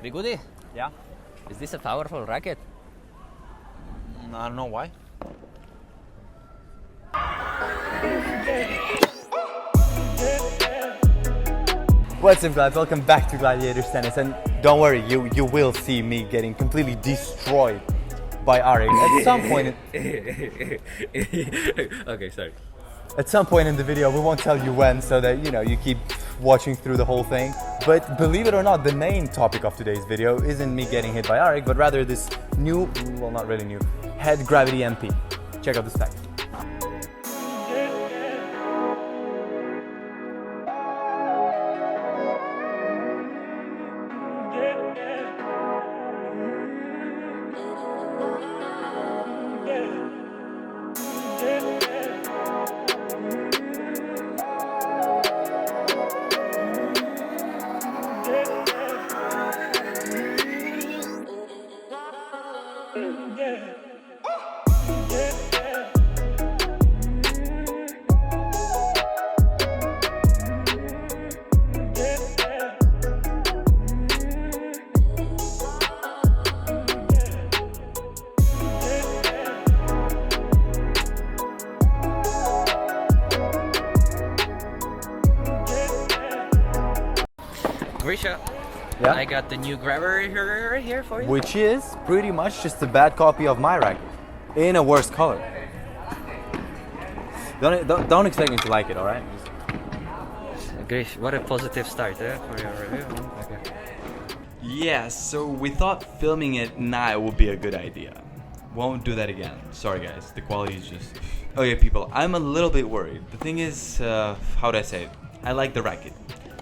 Bigudi, Yeah? is this a powerful racket? I don't know why. What's up, guys? Welcome back to Gladiators Tennis, and don't worry, you will see me getting completely destroyed by Areg at some point. Okay, sorry. At some point in the video, we won't tell you when, so that you keep watching through the whole thing. But believe it or not, the main topic of today's video isn't me getting hit by Areg, but rather this new, well, not really new, head gravity MP. Check out the specs. Grisha, Yeah? I got the new grabber here for you. Which is pretty much just a bad copy of my racket in a worse color. Don't expect me to like it, all right? Grish, what a positive start for your review. Okay. Yeah, so we thought filming it now would be a good idea. Won't do that again. Sorry guys, the quality is just... Okay people, I'm a little bit worried. The thing is, how do I say it? I like the racket.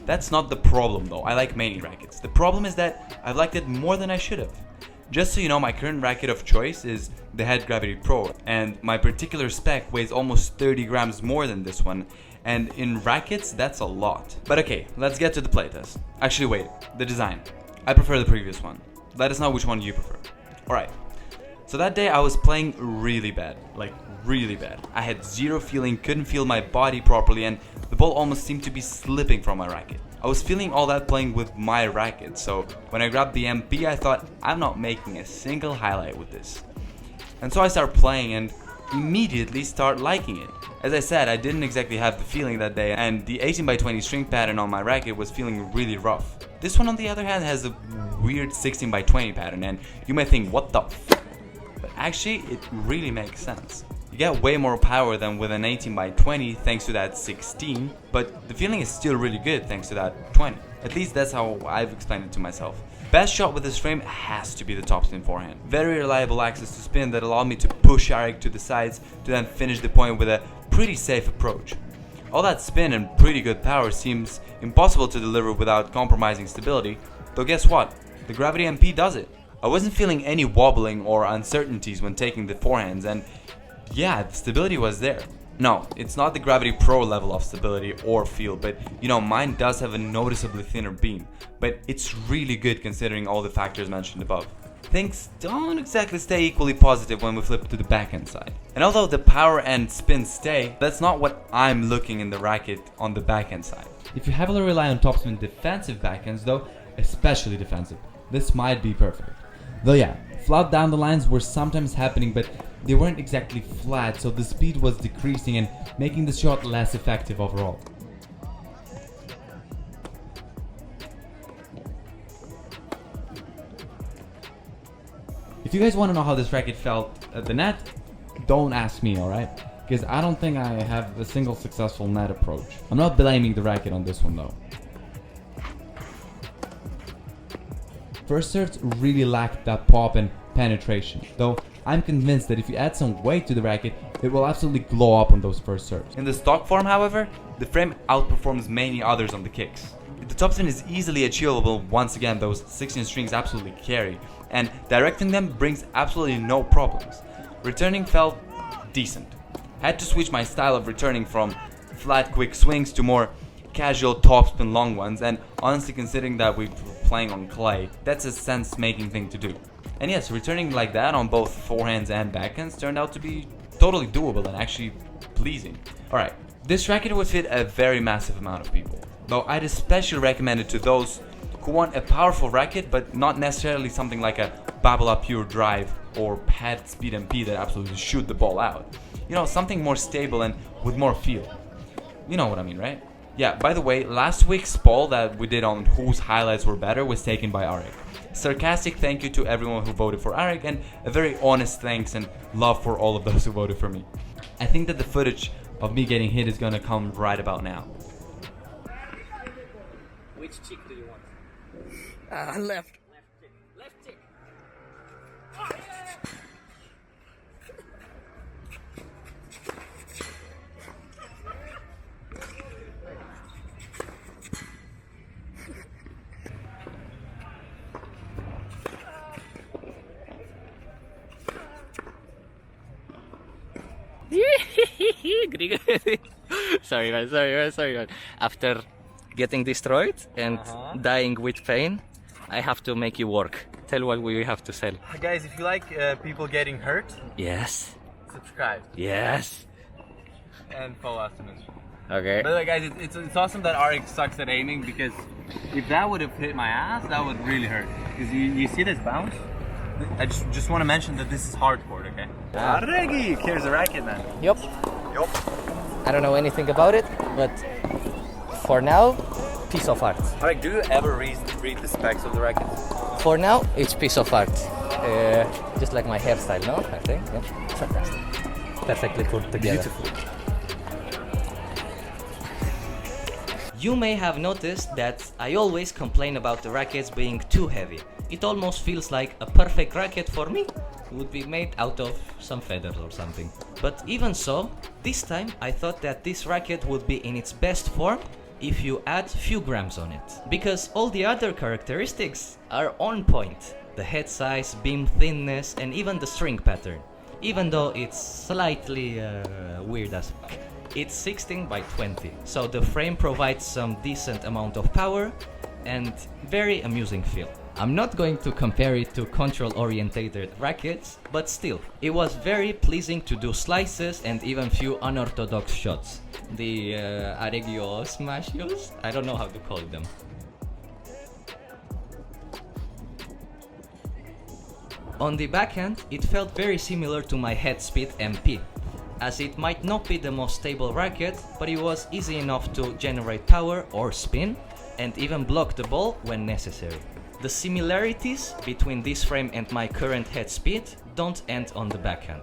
That's not the problem though, I like many rackets. The problem is that I've liked it more than I should have. Just so you know, my current racket of choice is the Headgravity Pro, and my particular spec weighs almost 30 grams more than this one, and in rackets, that's a lot. But okay, let's get to the playtest. Actually wait, the design. I prefer the previous one. Let us know which one you prefer. Alright, so that day I was playing really bad, like really bad. I had zero feeling, couldn't feel my body properly, and the ball almost seemed to be slipping from my racket. I was feeling all that playing with my racket, so when I grabbed the MP I thought, I'm not making a single highlight with this. And so I started playing and immediately start liking it. As I said, I didn't exactly have the feeling that day, and the 18x20 string pattern on my racket was feeling really rough. This one on the other hand has a weird 16x20 pattern, and you may think, what the f? But actually it really makes sense. You get way more power than with an 18x20 thanks to that 16, but the feeling is still really good thanks to that 20. At least that's how I've explained it to myself. Best shot with this frame has to be the topspin forehand. Very reliable access to spin that allowed me to push Areg to the sides to then finish the point with a pretty safe approach. All that spin and pretty good power seems impossible to deliver without compromising stability, though guess what? The Gravity MP does it. I wasn't feeling any wobbling or uncertainties when taking the forehands, and yeah, the stability was there. No, it's not the Gravity Pro level of stability or feel, but mine does have a noticeably thinner beam, but it's really good considering all the factors mentioned above. Things don't exactly stay equally positive when we flip to the backhand side. And although the power and spin stay, that's not what I'm looking in the racket on the backhand side. If you heavily rely on topspin defensive backhands though, especially defensive, this might be perfect. Though yeah, flat down the lines were sometimes happening, but they weren't exactly flat, so the speed was decreasing and making the shot less effective overall. If you guys want to know how this racket felt at the net, don't ask me, alright? Because I don't think I have a single successful net approach. I'm not blaming the racket on this one though. First serves really lacked that pop and penetration, though I'm convinced that if you add some weight to the racket, it will absolutely glow up on those first serves. In the stock form, however, the frame outperforms many others on the kicks. The topspin is easily achievable once again, those 16 strings absolutely carry, and directing them brings absolutely no problems. Returning felt decent. Had to switch my style of returning from flat quick swings to more casual topspin long ones, and honestly considering that we were playing on clay, that's a sense making thing to do. And yes, returning like that on both forehands and backhands turned out to be totally doable and actually pleasing. Alright, this racket would fit a very massive amount of people, though I'd especially recommend it to those who want a powerful racket, but not necessarily something like a Babolat Pure Drive or Pad Speed MP that absolutely shoot the ball out. You know, something more stable and with more feel. You know what I mean, right? Yeah, by the way, last week's poll that we did on whose highlights were better was taken by Areg. Sarcastic thank you to everyone who voted for Areg, and a very honest thanks and love for all of those who voted for me. I think that the footage of me getting hit is gonna come right about now. Which cheek do you want? Left. Left cheek. Left cheek. Sorry man. After getting destroyed and dying with pain, I have to make you work. Tell what we have to sell. Guys, if you like people getting hurt, Yes. subscribe Yes. and follow us on Instagram. Okay. By the way, guys, it's awesome that Areg sucks at aiming, because if that would have hit my ass, that would really hurt. Because you see this bounce? I just want to mention that this is hardcore, okay? Aregi! Here's the racket, man. Yup. I don't know anything about it, but for now, piece of art. Areg, do you ever read the specs of the racket? For now, it's piece of art. Just like my hairstyle, no? I think. Yeah. Fantastic. Perfectly put together. Beautiful. You may have noticed that I always complain about the rackets being too heavy. It almost feels like a perfect racket for me would be made out of some feathers or something. But even so, this time I thought that this racket would be in its best form if you add few grams on it. Because all the other characteristics are on point. The head size, beam thinness, and even the string pattern. Even though it's slightly weird as fuck. It's 16 by 20, so the frame provides some decent amount of power and very amusing feel. I'm not going to compare it to control-orientated rackets, but still, it was very pleasing to do slices and even few unorthodox shots. The Aregio smashes? I don't know how to call them. On the backhand, it felt very similar to my head speed MP. As it might not be the most stable racket, but it was easy enough to generate power or spin, and even block the ball when necessary. The similarities between this frame and my current head speed don't end on the backhand.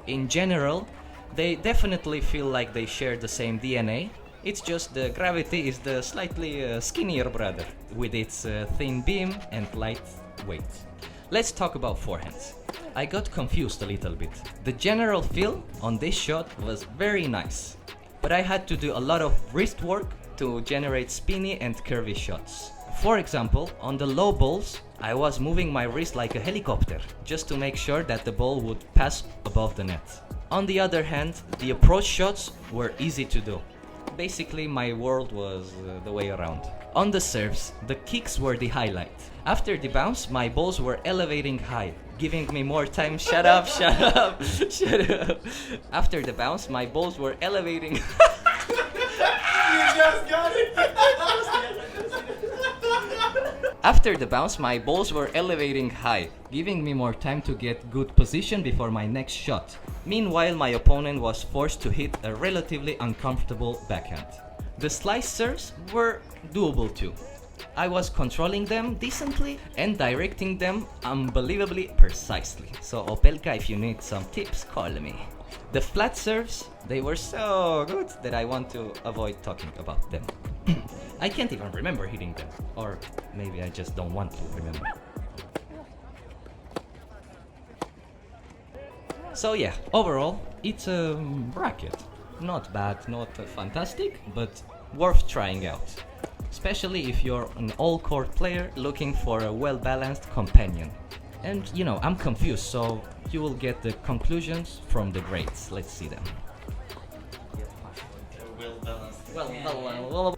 In general, they definitely feel like they share the same DNA, it's just the gravity is the slightly skinnier brother, with its thin beam and light weight. Let's talk about forehands. I got confused a little bit. The general feel on this shot was very nice, but I had to do a lot of wrist work to generate spinny and curvy shots. For example, on the low balls, I was moving my wrist like a helicopter, just to make sure that the ball would pass above the net. On the other hand, the approach shots were easy to do. Basically, my world was the way around. On the serves, the kicks were the highlight. After the bounce, my balls were elevating high, giving me more time. Shut up. After the bounce, my balls were elevating. You just got it! After the bounce, my balls were elevating high, giving me more time to get good position before my next shot. Meanwhile, my opponent was forced to hit a relatively uncomfortable backhand. The slice serves were doable too. I was controlling them decently and directing them unbelievably precisely. So Opelka, if you need some tips, call me. The flat serves, they were so good that I want to avoid talking about them. I can't even remember hitting them, or maybe I just don't want to remember. So yeah, overall, it's a racket. Not bad, not fantastic, but worth trying out. Especially if you're an all-court player looking for a well-balanced companion. And you know, I'm confused, so you will get the conclusions from the grades. Let's see them. Well-balanced. Well,